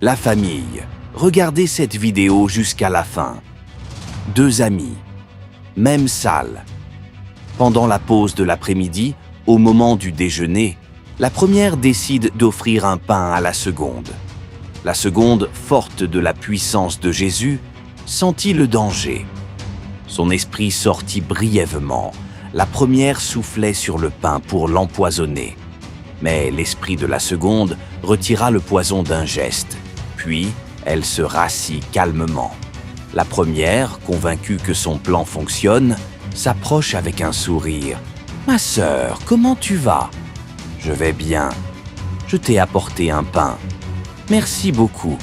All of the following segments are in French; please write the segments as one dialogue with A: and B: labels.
A: La famille, regardez cette vidéo jusqu'à la fin. Deux amis, même salle. Pendant la pause de l'après-midi, au moment du déjeuner, la première décide d'offrir un pain à la seconde. La seconde, forte de la puissance de Jésus, sentit le danger. Son esprit sortit brièvement. La première soufflait sur le pain pour l'empoisonner. Mais l'esprit de la seconde retira le poison d'un geste. Puis, elle se rassit calmement. La première, convaincue que son plan fonctionne, s'approche avec un sourire. « Ma sœur, comment tu vas ? » ?»« Je vais bien. Je t'ai apporté un pain. Merci beaucoup. »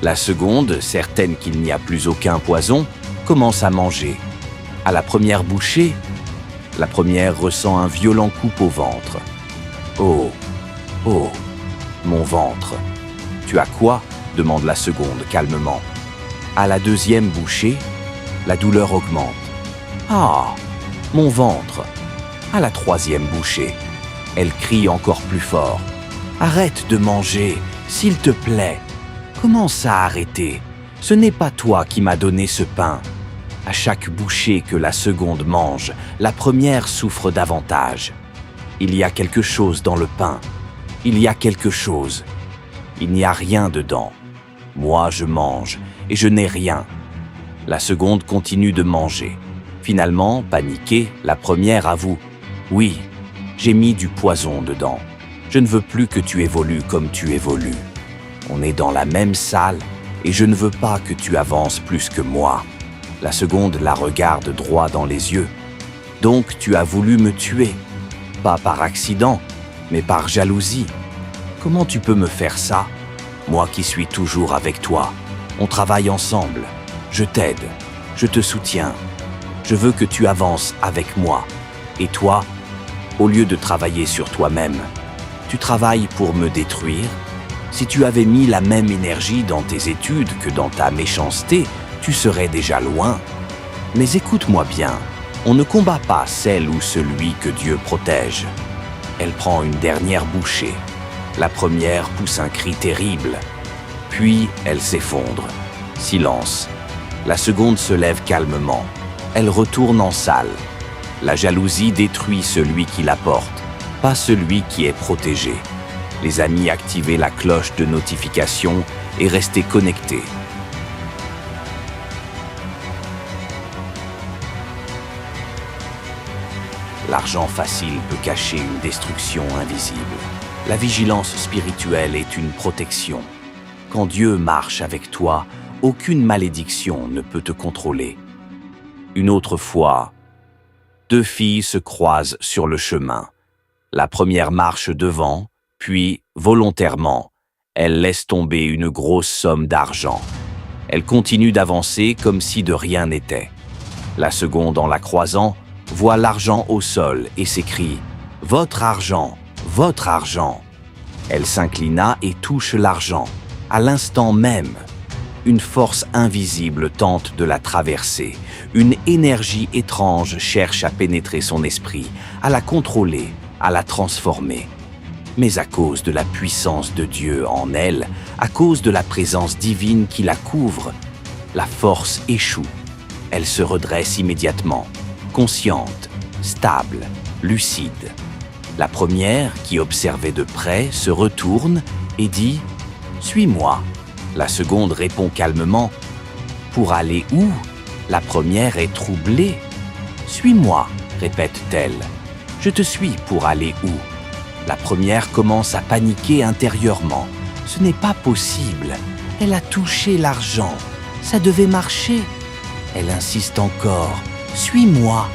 A: La seconde, certaine qu'il n'y a plus aucun poison, commence à manger. À la première bouchée, la première ressent un violent coup au ventre. « Oh, oh, mon ventre. Tu as quoi ? » demande la seconde calmement. À la deuxième bouchée, la douleur augmente. « Ah, mon ventre !» À la troisième bouchée, elle crie encore plus fort. « Arrête de manger, s'il te plaît. Commence à arrêter. Ce n'est pas toi qui m'as donné ce pain. » À chaque bouchée que la seconde mange, la première souffre davantage. Il y a quelque chose dans le pain. Il y a quelque chose. Il n'y a rien dedans. Moi, je mange et je n'ai rien. La seconde continue de manger. Finalement, paniquée, la première avoue. Oui, j'ai mis du poison dedans. Je ne veux plus que tu évolues comme tu évolues. On est dans la même salle et je ne veux pas que tu avances plus que moi. La seconde la regarde droit dans les yeux. Donc tu as voulu me tuer. Pas par accident, mais par jalousie. Comment tu peux me faire ça ? Moi qui suis toujours avec toi. On travaille ensemble. Je t'aide. Je te soutiens. Je veux que tu avances avec moi. Et toi, au lieu de travailler sur toi-même, tu travailles pour me détruire ? Si tu avais mis la même énergie dans tes études que dans ta méchanceté, tu serais déjà loin. Mais écoute-moi bien, on ne combat pas celle ou celui que Dieu protège. Elle prend une dernière bouchée. La première pousse un cri terrible. Puis elle s'effondre. Silence. La seconde se lève calmement. Elle retourne en salle. La jalousie détruit celui qui la porte, pas celui qui est protégé. Les amis, activez la cloche de notification et restez connectés. L'argent facile peut cacher une destruction invisible. La vigilance spirituelle est une protection. Quand Dieu marche avec toi, aucune malédiction ne peut te contrôler. Une autre fois, deux filles se croisent sur le chemin. La première marche devant, puis, volontairement, elle laisse tomber une grosse somme d'argent. Elle continue d'avancer comme si de rien n'était. La seconde, en la croisant, voit l'argent au sol et s'écrie « Votre argent ! Votre argent !» Elle s'inclina et touche l'argent. À l'instant même, une force invisible tente de la traverser. Une énergie étrange cherche à pénétrer son esprit, à la contrôler, à la transformer. Mais à cause de la puissance de Dieu en elle, à cause de la présence divine qui la couvre, la force échoue. Elle se redresse immédiatement, consciente, stable, lucide. La première, qui observait de près, se retourne et dit « Suis-moi ». La seconde répond calmement « Pour aller où ?» La première est troublée. « Suis-moi », répète-t-elle. « Je te suis pour aller où ?» La première commence à paniquer intérieurement. « Ce n'est pas possible. Elle a touché l'argent. Ça devait marcher. » Elle insiste encore. « Suis-moi ».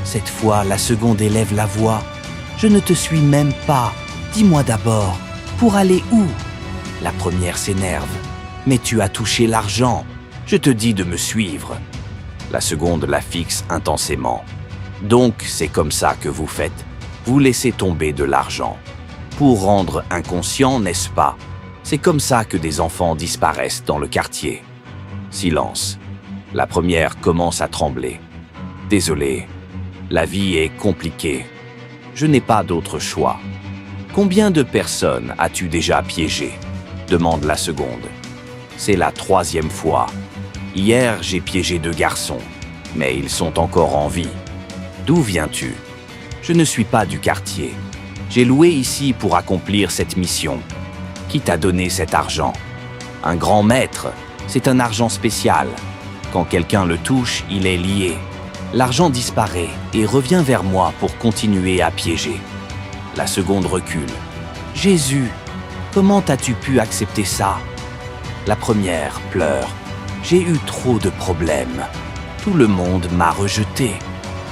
A: Cette fois, la seconde élève la voix. « Je ne te suis même pas. Dis-moi d'abord, pour aller où ?» La première s'énerve. « Mais tu as touché l'argent. Je te dis de me suivre. » La seconde la fixe intensément. « Donc, c'est comme ça que vous faites. Vous laissez tomber de l'argent. Pour rendre inconscient, n'est-ce pas? C'est comme ça que des enfants disparaissent dans le quartier. » Silence. La première commence à trembler. « Désolé, la vie est compliquée. Je n'ai pas d'autre choix. Combien de personnes as-tu déjà piégées? demande la seconde. C'est la troisième fois. Hier, j'ai piégé 2 garçons, mais ils sont encore en vie. D'où viens-tu? Je ne suis pas du quartier. J'ai loué ici pour accomplir cette mission. Qui t'a donné cet argent? Un grand maître. C'est un argent spécial. Quand quelqu'un le touche, il est lié. L'argent disparaît et revient vers moi pour continuer à piéger. La seconde recule. Jésus, comment as-tu pu accepter ça? La première pleure. J'ai eu trop de problèmes. Tout le monde m'a rejeté.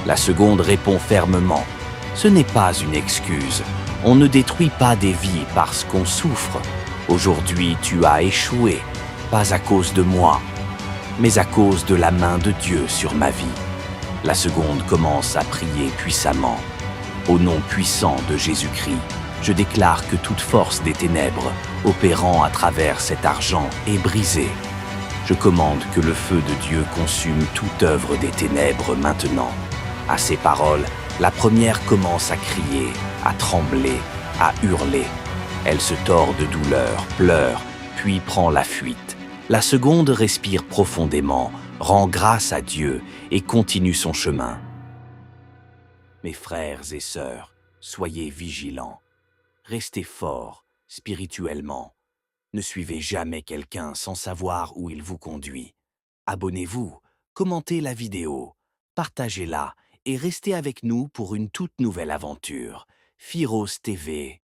A: La seconde répond fermement. Ce n'est pas une excuse. On ne détruit pas des vies parce qu'on souffre. Aujourd'hui, tu as échoué, pas à cause de moi, mais à cause de la main de Dieu sur ma vie. La seconde commence à prier puissamment. Au nom puissant de Jésus-Christ, je déclare que toute force des ténèbres opérant à travers cet argent est brisée. Je commande que le feu de Dieu consume toute œuvre des ténèbres maintenant. À ces paroles, la première commence à crier, à trembler, à hurler. Elle se tord de douleur, pleure, puis prend la fuite. La seconde respire profondément, rend grâce à Dieu et continue son chemin. Mes frères et sœurs, soyez vigilants. Restez forts spirituellement. Ne suivez jamais quelqu'un sans savoir où il vous conduit. Abonnez-vous, commentez la vidéo, partagez-la et restez avec nous pour une toute nouvelle aventure. Phyros TV.